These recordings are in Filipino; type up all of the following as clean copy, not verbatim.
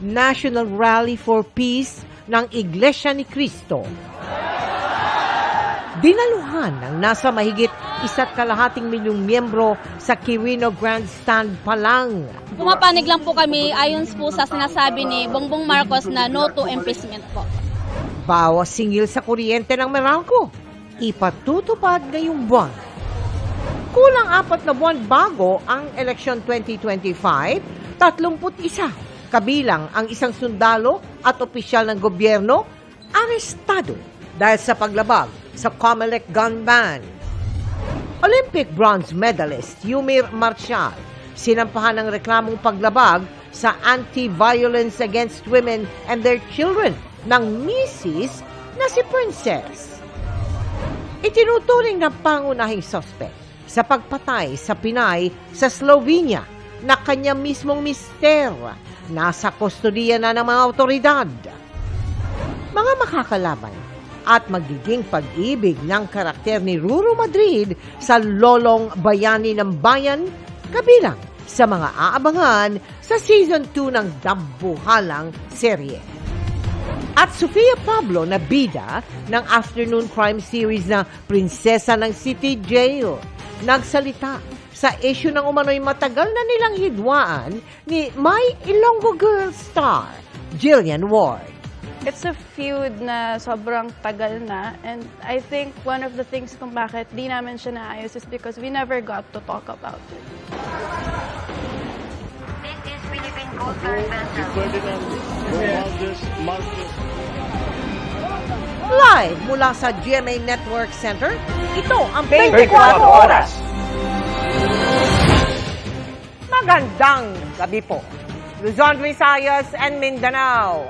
National Rally for Peace ng Iglesia ni Cristo. Dinaluhan ng nasa mahigit 1.5 milyong miyembro sa Quirino Grandstand pa lang. Pumapanig lang po kami ayon po sa sinasabi ni Bongbong Marcos na no to impeachment po. Bawas singil sa kuryente ng Meralco, ipatutupad ngayong buwan. Kulang 4 na buwan bago ang eleksyon 2025, 31, kabilang ang isang sundalo at opisyal ng gobyerno, arestado dahil sa paglabag sa COMELEC gun ban. Olympic bronze medalist Yumir Marcial, sinampahan ng reklamong paglabag sa anti-violence against women and their children ng misis na si Princess. Itinuturing na pangunahing suspect sa pagpatay sa Pinay sa Slovenia na kanya mismong mister, nasa kustodiya na ng mga otoridad. Mga makakalaban at magiging pag-ibig ng karakter ni Ruru Madrid sa lolong bayani ng bayan, kabilang sa mga aabangan sa Season 2 ng dambuhalang serye. At Sofia Pablo na bida ng afternoon crime series na Prinsesa ng City Jail, nagsalita sa issue ng umano'y matagal na nilang hidwaan ni My Ilonggo Girl star, Jillian Ward. It's a feud na sobrang tagal na, and I think one of the things kung bakit di namin siya naayos is because we never got to talk about it. This is Philippine Coast Guard Center. Ferdinand Romualdez Marcos. Live mula sa GMA Network Center, ito ang 24 Oras. Magandang gabi po. Luzon, Visayas, and Mindanao.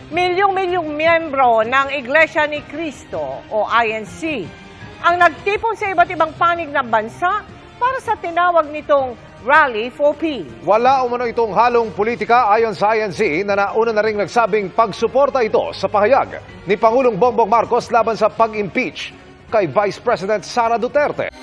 Milyong-milyong miyembro ng Iglesia ni Cristo o INC ang nagtipon sa iba't ibang panig ng bansa para sa tinawag nitong Rally for Peace. Wala umano itong halong politika ayon sa INC na nauna na rin nagsabing pagsuporta ito sa pahayag ni Pangulong Bongbong Marcos laban sa pag-impeach kay Vice President Sara Duterte.